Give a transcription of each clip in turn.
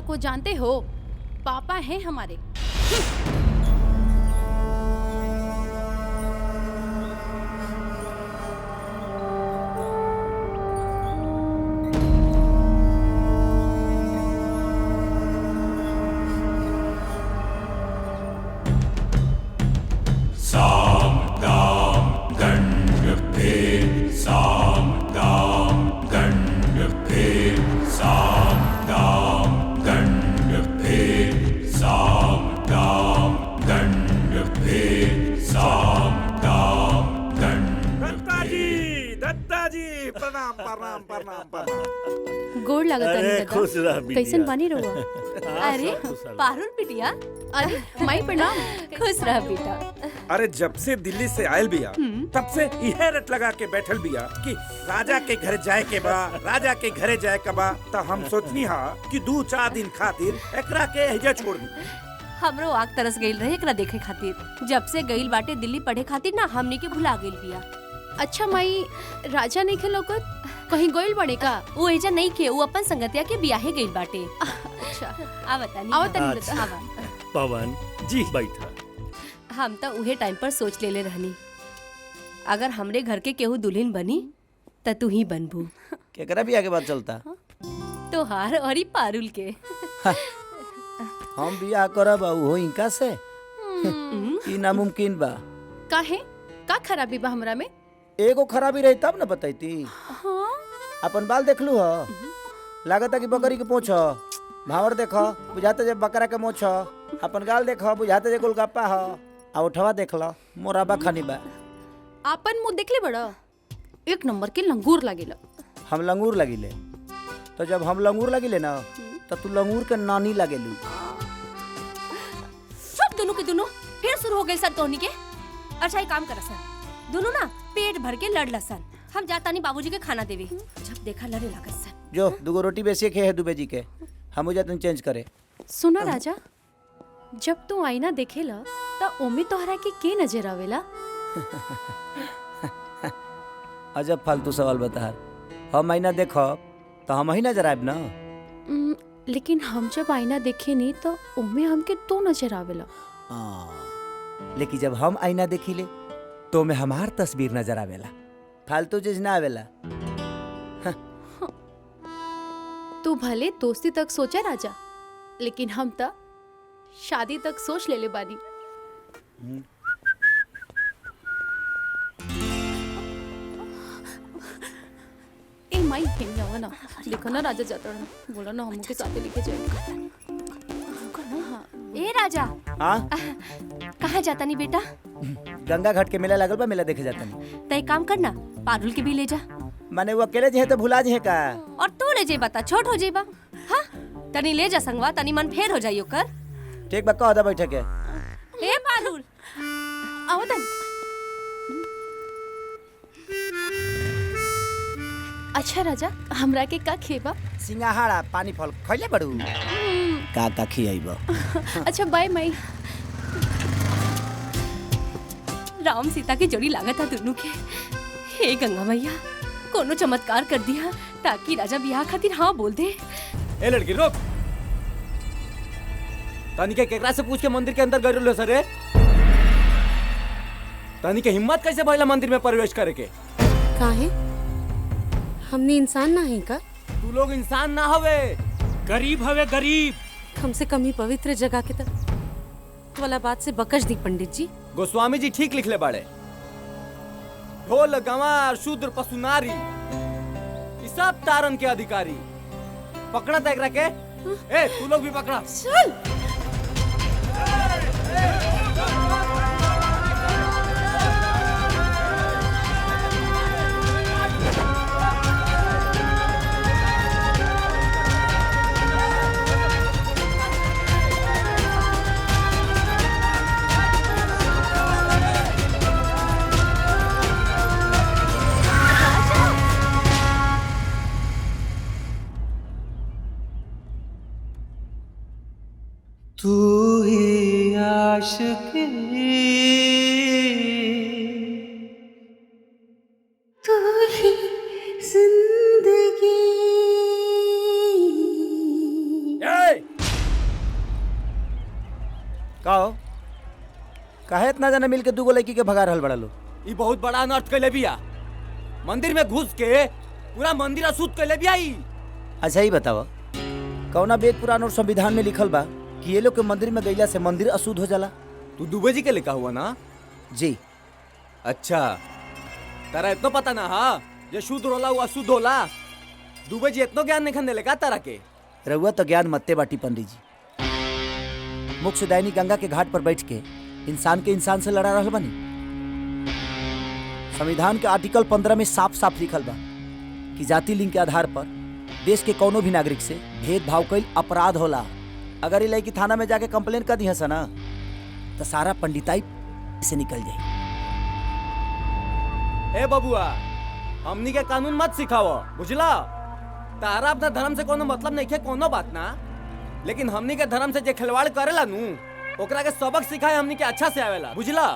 को जानते हो, पापा हैं हमारे। प्रणाम प्रणाम प्रणाम प्रणाम। गोड़ लगता नहीं खुश रह बिटिया। कैसन बनी रहुआ? अरे पारुल बिटिया, अरे माई प्रणाम। खुश रह बेटा। अरे जब से दिल्ली से आयल बिया तब से यह रट लगा के बैठल बिया कि राजा के घर जाए के बा, राजा के घरे जाए के बा। तो हम सोचनी हा कि 2-4 दिन खातिर एकरा के हिजा छोड़ दी। हमरो आग तरस गइल रहे एकरा देखे खातिर। जब से गइल बाटे दिल्ली पढ़े खातिर ना, हमनी के भुला गइल बिया। अच्छा माई, राजा नहीं खे लोकत, कहीं गोइल बड़े का? वो एजा नहीं खे, वो अपन संगतिया के बियाहे गइल बाटे। अच्छा आवतानी आवतानी अच्छा। बता। आवा। पवन जी बैठा। हम तो उहे टाइम पर सोच लेले रहनी, अगर हमरे घर के केहू दुल्हन बनी त तू ही बनबू। केकरा भी आगे बात चलता। तोहार और ही पारुल के। हम बियाह करब हो इनका से, ई नामुमकिन बा। काहे? का खराबी बा हमरा में? एगो खराबी रही तब न बताईती। हाँ? अपन बाल देख लू ह, लागता कि बकरी के पोछ ह। भावर देखो, बुझाते जे बकरा के मोछ ह। अपन गाल देखो, बुझाते जे गोलगप्पा ह। आ उठवा देख लो, मोराबा खानी बा। आपन मुंह देखले बड़ा, एक नंबर के लंगूर लागेला। हम लंगूर लगिले, तो जब हम लंगूर लगिले ना, तो तू लंगूर के नानी लगेलू। सब दोनों के दोनों फिर शुरू हो गए सन तोहनी के। अच्छा एक काम कर सन, दोनों ना पेट भर के लड़ लसन। हम जाता नहीं बाबूजी के खाना देवे, जब देखा लड़े लागत सन। जो 2 रोटी बेसी खे है दुबे जी के, हम जा तुम चेंज करे। सुना राजा, जब तू आईना देखेला त ओमे तोहरा के नजर आवेला? अजब फालतू सवाल बता। हम आईना देखो तो हम ही नजर आब ना। लेकिन हम जब आईना देखे नहीं तो ओमे हमके तो नजर आवेला। लेकिन जब हम आईना देखिले तो में हमार तस्वीर नजर आवेला, फालतू चीज ना आवेला। तू भले दोस्ती तक सोचा राजा, लेकिन हम त शादी तक सोच लेले बानी। ए माई हेम जावा ना, देखो ना राजा जाता है, बोला ना हम के साथ लेके जाएंगे। ए राजा, हाँ कहाँ जाता नहीं बेटा? गंगा घाट के मेला लगल बा, मेला देखे जाता नहीं। तय काम करना, पारुल के भी ले जा। माने वो अकेले जे है तो भुला जे है का? और तू ले जेबा ता छोट हो जेबा। हाँ तनी ले जा संगवा, तनी मन फेर हो जाइयो कर। ठीक बा, कह दा बैठे के। ए पारुल आओ तन। अच्छा राजा, हमरा के का खेबा? सिंगाहारा पानी फल खइले बड़ू का खियाइबो? अच्छा बाय माई। राम सीता की जोड़ी लागत था दोनों के। हे गंगा मैया, कोनो चमत्कार कर दिया ताकि राजा बियाह खातिर हाँ बोल दे। ए लड़की रुक, तानी के केकरा से पूछ के मंदिर के अंदर गइल सर रे? तानी के हिम्मत कैसे भइला मंदिर में प्रवेश करे के? काहे? हमने इंसान ना है का? तू लोग इंसान ना हवे, गरीब हवे गरीब। कम से कम ही पवित्र जगह के तक वाला बात से बकश दी पंडित जी। गोस्वामी जी ठीक लिखले बाड़े, ढोल गंवार शूद्र पशु नारी ई सब तारन के अधिकारी। पकड़ा था एकरा के। ए तू लोग भी पकड़ा। चल। तू ही आशिकी, तू ही जिंदगी। कहो काहे इतना जना मिल के दूगो लड़की के भगा रहल बड़ा लो? ई बहुत बड़ा अनर्थ कैले बिया। मंदिर में घुस के पूरा मंदिर अशुद्ध कैले बिया ई। अच्छा ही बतावा कौना वेद पुराण और संविधान में लिखल बा कि ये लोग के मंदिर में गईला से मंदिर अशुद्ध हो जाला? तू दुबे जी के लिखा हुआ ना? जी। अच्छा तारा इतना पता ना? हाँ ये शुद्ध होला वो अशुद्ध होला। दुबे जी इतना ज्ञान नहीं खंदे लेगा तारा के? रहुआ तो ज्ञान मत्ते बाटी पंडित जी। मोक्षदायिनी गंगा के घाट पर बैठ के इंसान के इंसान से लड़ा रहल बनी। संविधान के आर्टिकल 15 में साफ साफ लिखल बा कि जाति लिंग के आधार पर देश के कोनो भी नागरिक से भेदभाव कईल अपराध होला। अगर ये लड़की थाना में जाके कंप्लेन कर दी है ना तो सारा पंडिताई से निकल जाए। ए बबुआ हमनी के कानून मत सिखाओ बुझला। तारा अपना धर्म से कोनो मतलब नहीं है कोनो बात ना, लेकिन हमनी के धर्म से जे खिलवाड़ करेला नु ओकरा के सबक सिखाए हमनी के अच्छा से आवेला बुझला।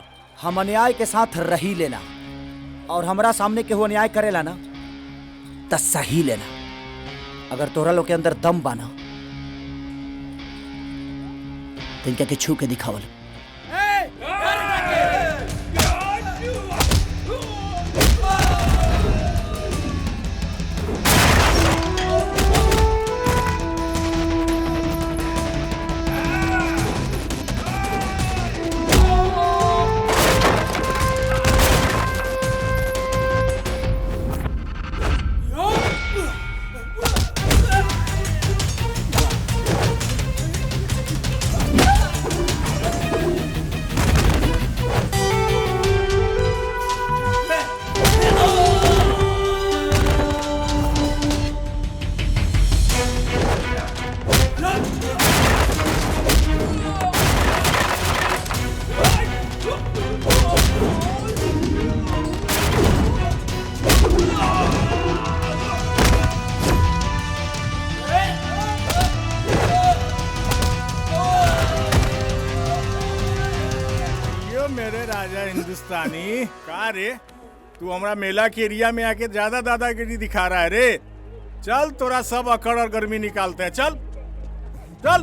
हम अन्याय के साथ रही लेना और हमरा सामने केहू अन्याय करेला ना तो सही लेना। अगर तोरा लोग के अंदर दम बाना तो इनका के छू के दिखावल। मेरे राजा हिंदुस्तानी का रे तू हमरा मेला के एरिया में आके ज्यादा दादागिरी दिखा रहा है रे। चल तोरा सब अकड़ और गर्मी निकालते हैं। चल चल।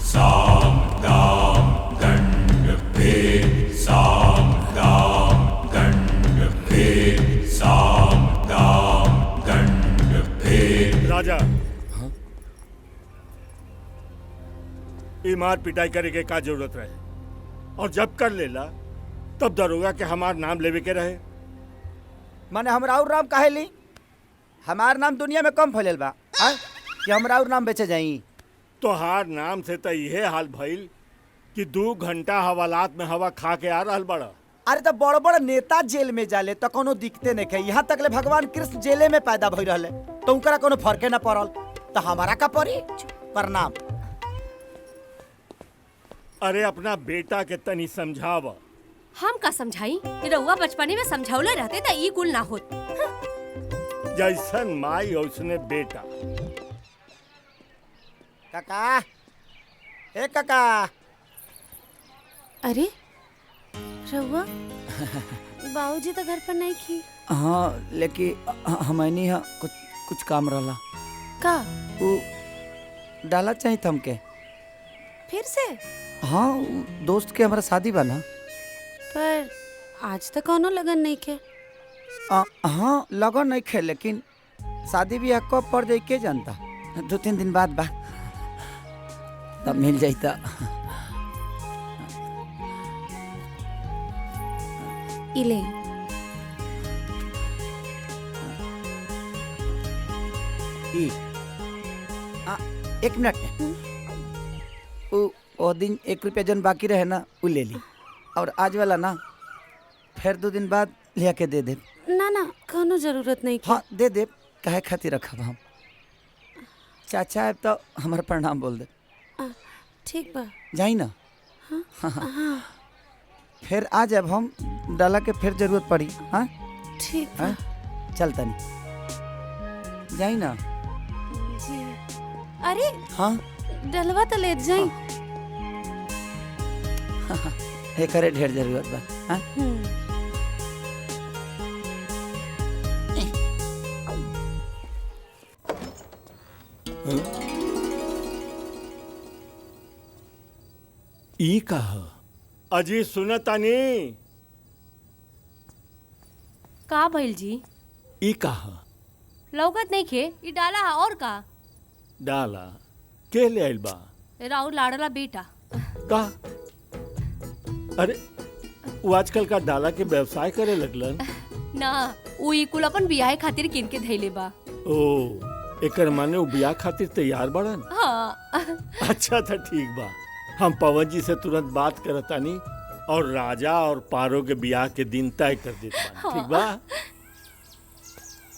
साम दाम दंड भेद साम दाम दंड भेद साम दाम दंड भेद। राजा मार पिटाई करे के का जरूरत रहे? और जब कर लेला तब दरोगा के हमार नाम लेवे के रहे। माने हमरा और नाम काहे ली? हमार नाम दुनिया में कम फैलल बा कि हमरा और नाम बेचे जाई? तोहार नाम से तो यह हाल भइल कि 2 घंटा हवालात में हवा खा के आ रहल बड़ा। अरे तो बड़ बड़ नेता जेल में जाले तो कोनो दिखते नहीं है। यहाँ तक ले भगवान कृष्ण जेले में पैदा भई रहले तो उनकरा कोनो फर्के न पड़ल तो हमारा का पड़ी? प्रणाम। अरे अपना बेटा के तनी समझावा। हम का समझाई? रउआ बचपने में समझावले रहते त ई कुल ना होत। जैसन माई उसने बेटा। काका ए काका। अरे रउआ बाबूजी तो घर पर नहीं की। हाँ लेकिन हमनी यहाँ कुछ काम रहला। का वो डाला चाहिए था हमके। फिर से? हाँ दोस्त के हमारा शादी बा ना। पर आज तक कोनो लगन नहीं के। हाँ लगन नहीं खे लेकिन शादी भी कब पड़ जाए के जानता। 2-3 दिन बाद बा तब मिल जाता। इले एक मिनट वो दिन 1 रुपया जन बाकी रहे ना वो ले ली और आज वाला ना फिर 2 दिन बाद लिया के दे दे। ना ना कोनो जरूरत नहीं। हाँ दे दे काहे खातिर रखब हम। चाचा है तो हमारा प्रणाम बोल दे। ठीक बा जाई ना। हाँ? हाँ। फिर आ जब हम डाला के फिर जरूरत पड़ी। हाँ ठीक बा। चल तनी जाई ना। जी अरे हाँ डलवा तो ले जाई। हे करे ढेर जरूरत बा। हाँ ई कहा अजी सुनतानी का भइल जी? ई कहा लौकत नहीं खे ई डाला है और का? डाला के ले आइल बा राउर लाड़ला बेटा। का अरे वो आजकल का डाला के व्यवसाय करे लगलन। ना उ ई कुल अपन बियाह खातिर किन के धैले बा। ओ एकर माने वो बियाह खातिर तैयार बड़न। हाँ। अच्छा था ठीक बा हम पवन जी से तुरंत बात करतानी और राजा और पारो के बियाह के दिन तय कर देता हाँ। ठीक बा।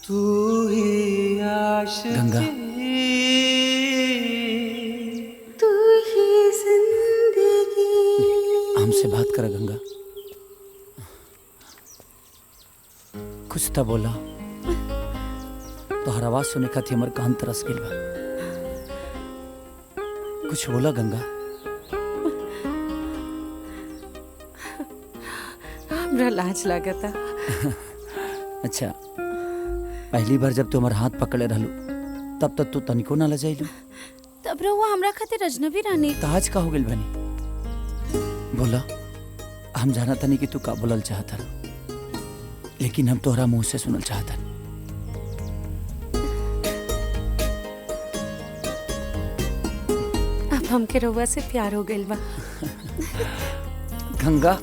तू ही आशिक गंगा तू ही जिंदगी। हमसे बात कर गंगा, कुछ तो बोला। तोहर आवाज सुने खातिर हमर कान तरस गइल बा। कुछ बोला गंगा। हमरा लाज लागता। अच्छा पहली बार जब तू हमार हाथ पकड़े रहलू तब तक तू तनिको ना लजाइलू। तब रहुआ हमरा खातिर अजनबी रानी। तो आज का हो गइल बनी बोला। हम जाना तनी कि तू का बोलल चाहता, लेकिन हम तोहरा मुंह से सुनल चाहता। अब हमके रउआ से प्यार हो गइल बा। गंगा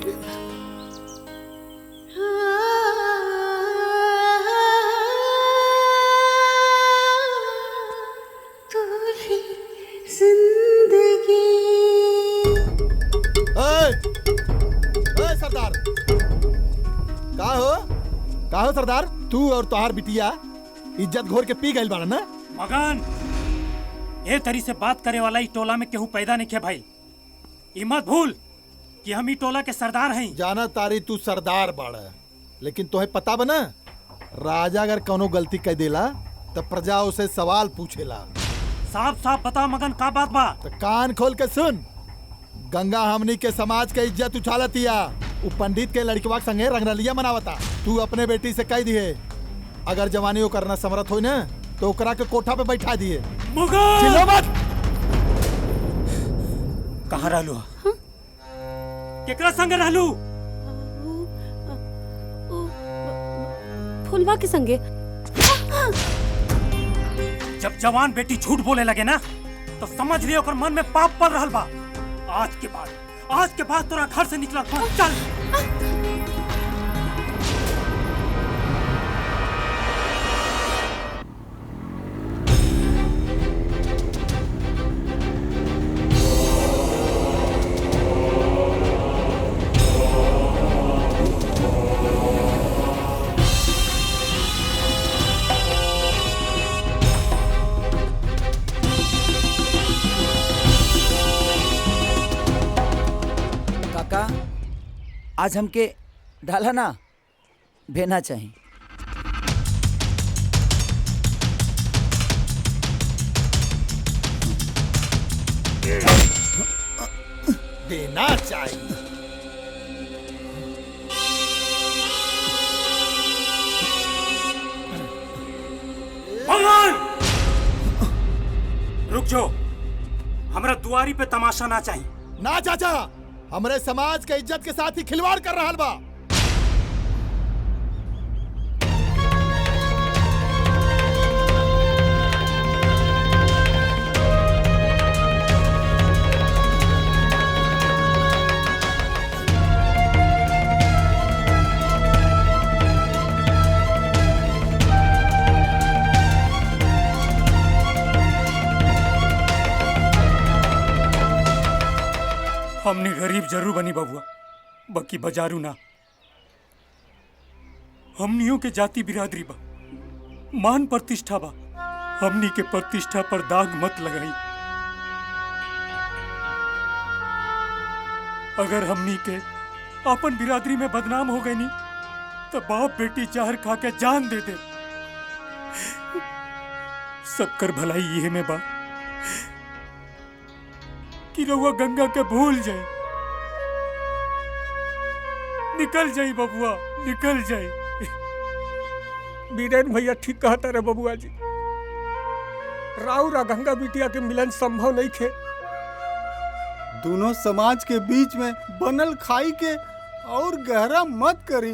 तू ही जिंदगी। सरदार का हो सरदार, तू और तोहार बिटिया इज्जत घोर के पी गइल बाड़ा ना। मगन ए तरी से बात करे वाला ई टोला में केहू पैदा नहीं खे भाई। ई मत भूल कि हम ई टोला के सरदार हैं। जाना तारी तू सरदार बाड़ा, लेकिन तोहे पता बना राजा अगर कोनो गलती कर देला तो प्रजा उसे सवाल पूछेला। साफ साफ बता मगन का बात बा। तो कान खोल के सुन। गंगा हमनी के समाज के इज्जत उछालतिया। उ पंडित के लड़कवा संगे रंगरलिया मनावता। तू अपने बेटी से कह दिए अगर जवानी वो करना समर्थ हो ना तो ओकरा के कोठा पे बैठा दिए। चिल्लो मत। कहाँ रहलू? केकरा संग रहलू? फुलवा के संगे। जब जवान बेटी झूठ बोले लगे ना तो समझ लियो ओकर मन में पाप पल रहल बा। आज के बाद तोरा घर से निकला चल। आज हमके डाला ना भेना चाहिए। देना चाहिए। भगवान रुक जाओ, हमरा दुआरी पे तमाशा ना चाहिए। ना चाचा, हमरे समाज के इज्जत के साथ ही खिलवाड़ कर रहा बा। हमने गरीब जरूर बनी बबुआ, बाकी बाजारू ना। हमनियों के जाति बिरादरी बा, मान प्रतिष्ठा बा। हमनी के प्रतिष्ठा पर दाग मत लगाई। अगर हमनी के अपन बिरादरी में बदनाम हो गई नी तो बाप बेटी जहर खा के जान दे दे। सबकर भलाई ये में बा कि रउआ गंगा के भूल जाए। निकल जाई बबुआ, निकल जाई। बीरेन भैया ठीक कहता रे बबुआ जी। राउर गंगा बिटिया के मिलन संभव नहीं थे। दोनों समाज के बीच में बनल खाई के और गहरा मत करी।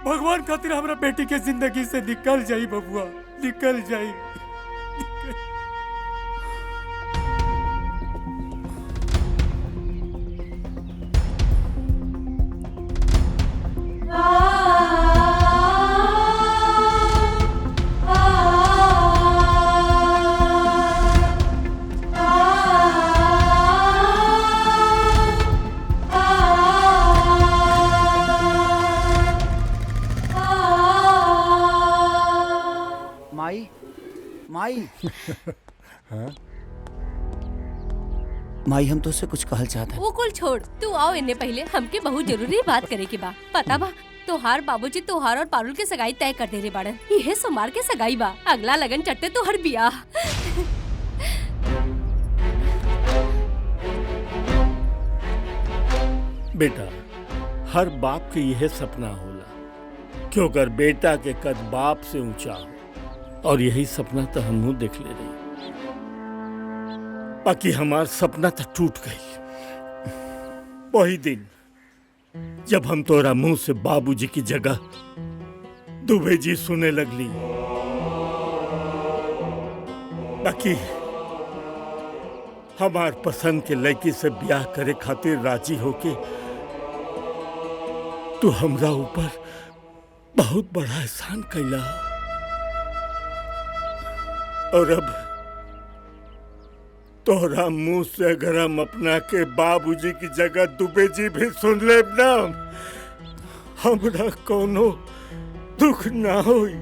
भगवान खातिर हमरा बेटी के जिंदगी से निकल जाई बबुआ, निकल जाई। माई माई हाँ? माई हम तो से कुछ कहल चाहता। वो कुल छोड़, तू आओ इन्ने पहले हमके बहुत जरूरी बात करे के बा। पता बा तोहार बाबूजी तोहार और पारुल के सगाई तय कर दे रे बाड़न। यह सोमवार के सगाई बा, अगला लगन चट्टे तोहर बियाह। बेटा, हर बाप के यह सपना होला कि अगर बेटा के कद बाप से ऊंचा हो, और यही सपना तो हमहू देख ले रही। बाकी हमार सपना तो टूट गई वही दिन जब हम तोरा मुंह से बाबूजी की जगह दुबे जी सुने लगली। बाकी हमार पसंद के लड़की से ब्याह करे खातिर राजी होके तू हमरा ऊपर बहुत बड़ा एहसान कैला। और अब तोहरा मुंह से अगर हम अपना के बाबूजी की जगह दुबे जी भी सुन ले ना, हमरा कोनो दुख ना होई।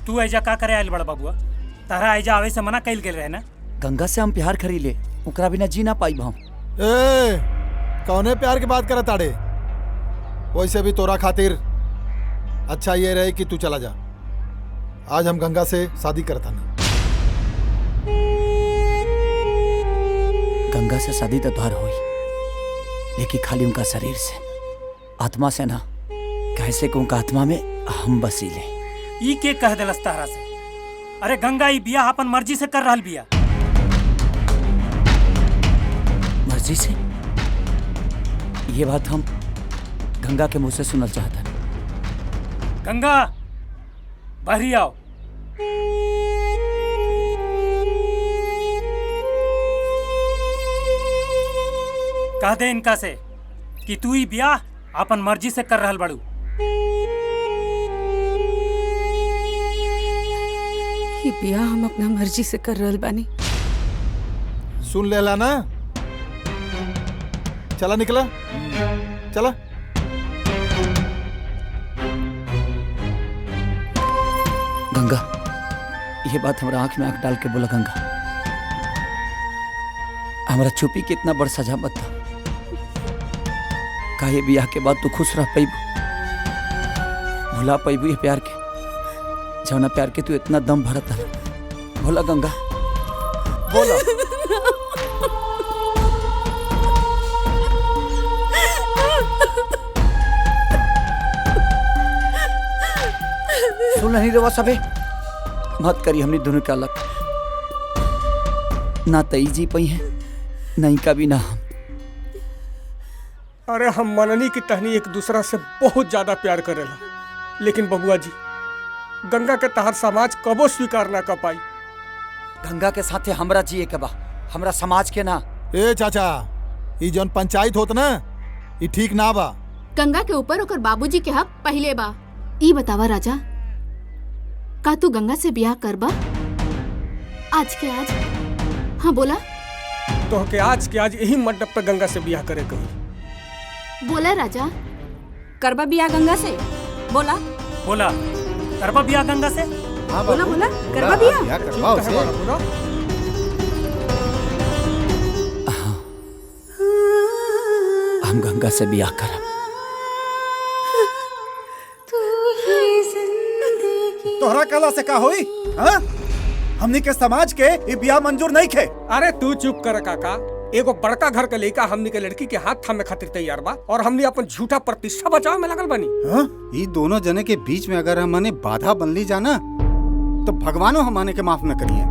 तू ऐजा का करे आयल बड़ा बाबुआ? तारा ऐजा आवे से मना कैल गेल रहे ना? गंगा से हम प्यार करी ले, ओकरा बिना जी ना पाई हम। ए, कौने प्यार की बात करत ताड़े? वैसे भी तोरा खातिर अच्छा ये रहे कि तू चला जा। आज हम गंगा से शादी करता नहीं। गंगा से शादी तो तोहर हुई, लेकिन खाली उनका शरीर से, आत्मा से ना। कैसे कि उनका आत्मा में हम बसीले। ई के कह देलस तारा से? अरे गंगा ई बियाह अपन मर्जी से कर रहल बिया। मर्जी से? ये बात हम गंगा के मुंह से सुनल चाहता। गंगा बाहरी आओ। कह दे इनका से कि तू ई बियाह अपन मर्जी से कर रहल बड़ू। ये बियाह हम अपना मर्जी से कर रहल बानी। सुन लेला ना? चला निकला, चला। गंगा, ये बात हमारा आंख में आंख डाल के बोला। गंगा, हमारा चुपी के इतना बड़ सजा मत था। का ये बियाह के बाद तू खुश रह पैबू, भुला पैबू ये प्यार के जौना प्यार के तू इतना दम भरत है? बोला गंगा, बोला। सुन नहीं रवा सबे, मत करी हमने दोनों के अलग। ना तई जी पई है, नहीं का भी ना हम। अरे हम मननी की टहनी एक दूसरा से बहुत ज्यादा प्यार करेला, लेकिन बबुआ जी गंगा के तहर समाज कबो स्वीकार ना कर पाई। गंगा के साथे हमरा जिए के बा, हमरा समाज के ना। ए चाचा, ई जौन पंचायत होत ना, ई ठीक ना बा। गंगा के ऊपर ओकर बाबूजी के हक पहले बा। ई बतावा राजा, का तू गंगा से ब्याह करबा? आज के आज? हाँ बोला। तो के आज के आज यही मंडप पे गंगा से ब्याह करे कही। बोला राजा। करबा बियाह गंगा से? बोला बोला करबा बियाह गंगा से? बोला बोला करबा बियाह करवा उसे। हम गंगा से बियाह करब। तोहरा कला से का होई? हाँ? हमनी के समाज के ये बियाह मंजूर नहीं खे। अरे तू चुप कर काका। एगो बड़का घर के लड़का हमनी के लड़की के हाथ थामे खातिर तैयार बा और हमनी अपन झूठा प्रतिष्ठा बचाव में लगल बनी। हाँ? ये दोनों जने के बीच में अगर हमने बाधा बनली जाना तो भगवानो हमने के माफ न करिए।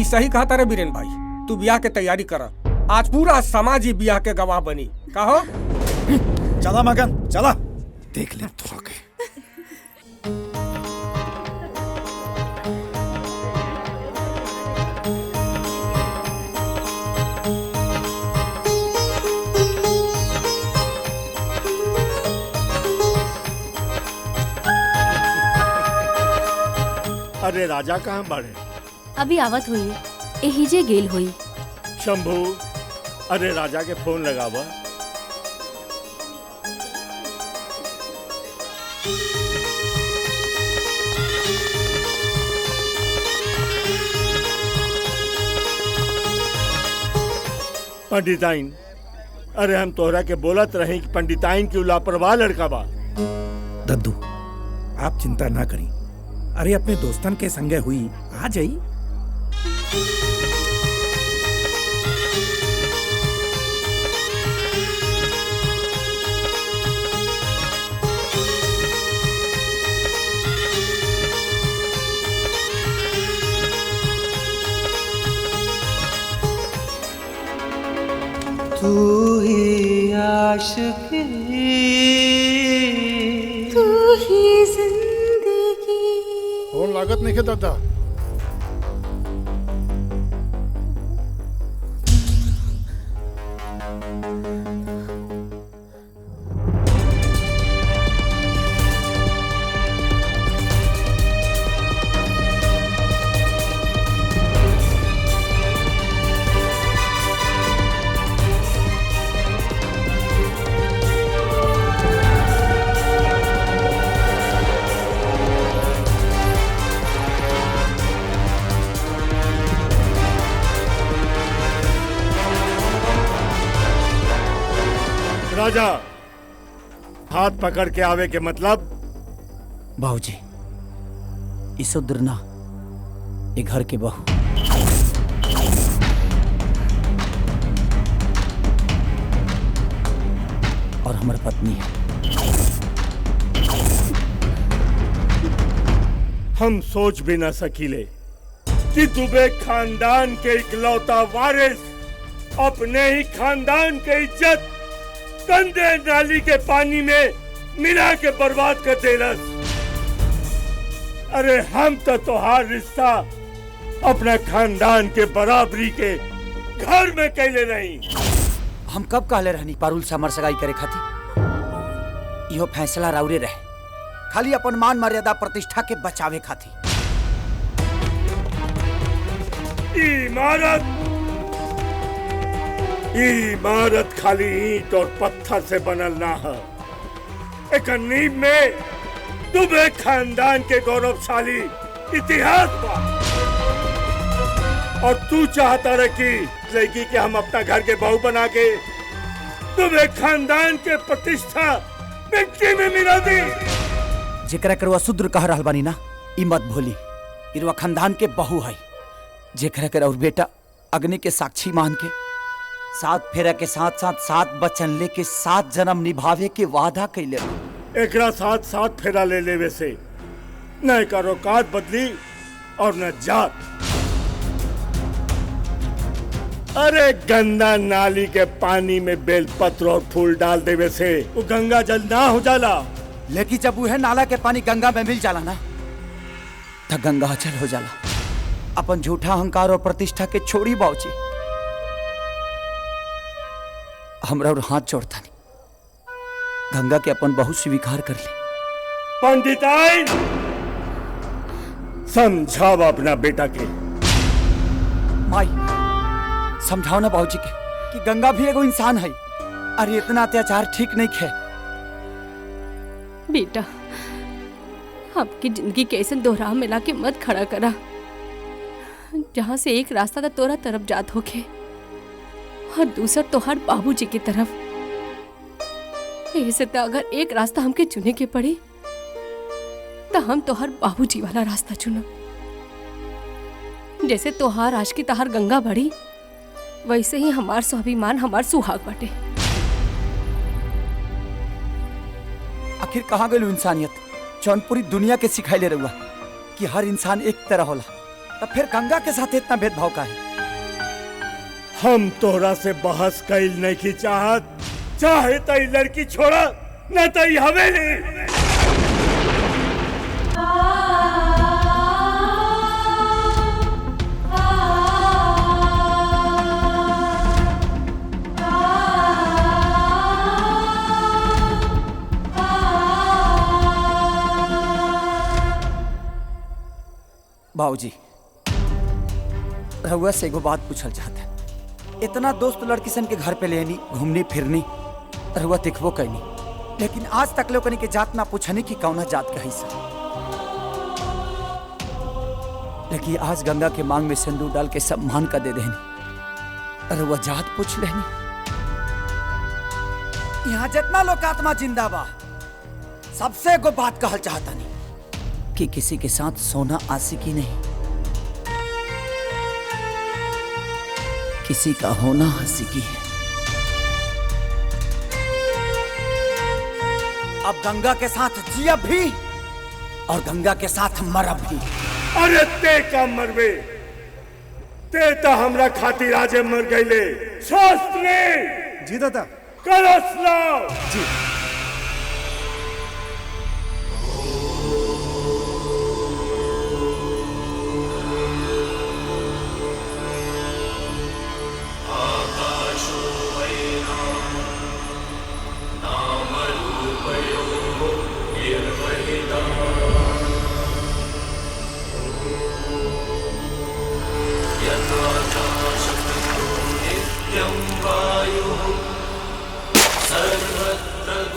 ई सही कहा तारे बीरेन भाई। तू बियाह के तैयारी कर। आज पूरा समाज ही बियाह के गवाह बनी। कहो चला मगन चला देख ले थोड़ा के। अरे राजा कहाँ बढ़े? अभी आवत हुई एहिजे गेल हुई। शंभू, अरे राजा के फोन लगावा। पंडिताइन, अरे हम तोहरा के बोलत रहे कि पंडिताइन की लापरवाह लड़का बा। दद्दू, आप चिंता ना करी। अरे अपने दोस्तन के संगे हुई आ जाई। तू ही आशिकी, तू ही जिंदगी। फोन लागत नहीं के दादा। राजा, हाथ पकड़ के आवे के मतलब? बाबूजी, इसुद्र ना, ये घर के बहू। और हमार पत्नी है। हम सोच भी ना सकीले कि दुबे खानदान के इकलौता वारिस अपने ही खानदान के इज्जत गंदे नाली के पानी में मिला के बर्बाद कर देलस। अरे हम तो तोहार रिश्ता अपना खानदान के बराबरी के घर में कैले नहीं। हम कब कहले रहनी पारुल से हमार सगाई करे खाती? यो फैसला राउरे रहे, खाली अपन मान मर्यादा प्रतिष्ठा के बचावे खाती। इमारत खाली ईंट और पत्थर से बनल ना है। एक नींव में दुबे खानदान के गौरवशाली इतिहास बा। और तू चाहता रहे कि लड़की के हम अपना घर के बहू बना के दुबे खानदान के प्रतिष्ठा मिट्टी में मिला दी। जेकरा करवा शूद्र कह रहल बानी ना, ई मत भूली, इरवा खानदान के बहू है। जेकरा कर और बेटा अग्नि के साक्षी मान के 7 फेरा के साथ साथ 7 बचन लेके 7 जन्म निभावे के वादा कैले। एकरा साथ 7 फेरा ले लेवे से न एकर औकात बदली और न जात। अरे गंदा नाली के पानी में बेलपत्र और फूल डाल देवे से वो गंगा जल ना हो जाला। लेकिन जब वह नाला के पानी गंगा में मिल जाला ना, तब गंगा अचल हो जाला। अपन झूठा अहंकार और प्रतिष्ठा के छोड़ी बाबूजी, हमरा और हाथ जोड़ता नहीं, गंगा के अपन बहुत स्वीकार कर ले। पंडिताइन, समझाओ अपना बेटा के। माई, समझाओ ना बाबूजी के कि गंगा भी एगो इंसान है। अरे इतना अत्याचार ठीक नहीं है। बेटा, आपकी जिंदगी कैसे दोहराव मिला के मत खड़ा करा। जहाँ से एक रास्ता तो तोरा तरफ जात होके और दूसर तोहार बाबूजी की तरफ। ऐसे तो अगर एक रास्ता हमके चुने के पड़ी तो हम तोहार बाबूजी वाला रास्ता चुनब। जैसे तोहार आज की तोहार गंगा बढ़ी, वैसे ही हमार स्वाभिमान हमार सुहाग बटे। आखिर कहाँ गई इंसानियत जौन पूरी दुनिया के सिखाई ले रहुआ कि हर इंसान एक तरह होला, तब फिर गंगा के साथ इतना भेदभाव का है? हम तोहरा से बहस कैल नहीं की चाहत, चाहे तई लड़की छोड़ा न तई हवेली। बाबूजी, रहुआ से एगो बात पूछल चाहता है। इतना दोस्त लड़की सन के घर पे लेनी घूमनी फिरनी रहुआ दिखबो कैनी, लेकिन आज तक लोगन के जात ना पूछनी कि कौना जात का हिस्सा। लेकिन आज गंगा के मांग में सिंदूर डाल के सम्मान का दे देनी, रहुआ जात पूछ लेनी। यहाँ जितना लोग आत्मा जिंदा बा, सबसे एगो बात कहल चाहता नहीं कि किसी के साथ सोना आशिकी नहीं, किसी का होना आशिकी है। अब गंगा के साथ जियब भी और गंगा के साथ मरब भी। अरे ते का मरबे, ते तो हमरा खातिर आजे मर गईले। शास्त्री जी दादा। कलश लाओ। जी।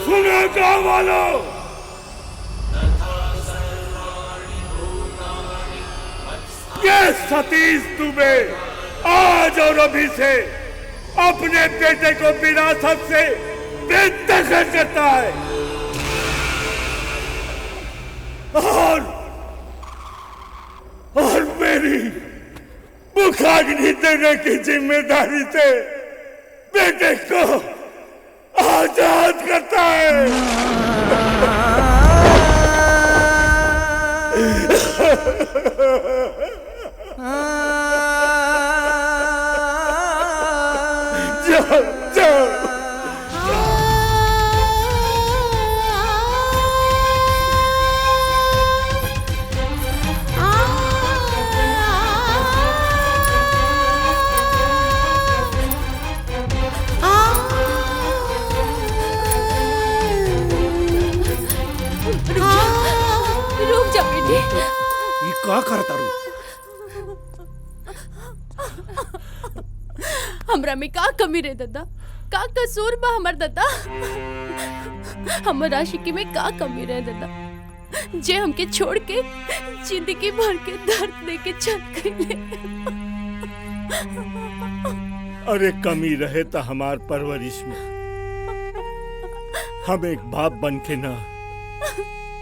सुनो गाँव वालों, ये सतीश दुबे आज और अभी से अपने बेटे को विरासत से बेदखल करता है और मेरी मुखाग्नि देने की जिम्मेदारी से बेटे को आजाद करता है। जाओ जाओ। रुक जा बेटी। ये का करता रू? हमरा में का कमी रे दादा? का कसूर बा हमर दादा? हमर आशिकी में का कमी रे दादा जे हमके छोड़ के जिंदगी भर के दर्द लेके चल गईले? अरे कमी रहे तो हमार परवरिश में। हम एक बाप बन के ना,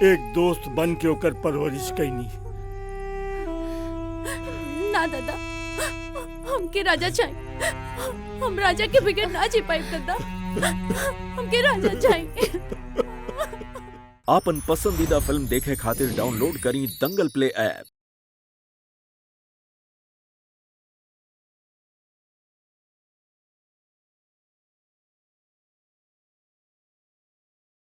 एक दोस्त बन के ओकर परवरिश कैनी। ना दादा, हमके राजा चाहिए। हम राजा के बगैर ना जी पाए दादा। हमके राजा चाहिए। आपन पसंदीदा फिल्म देखे खातिर डाउनलोड करी दंगल प्ले ऐप।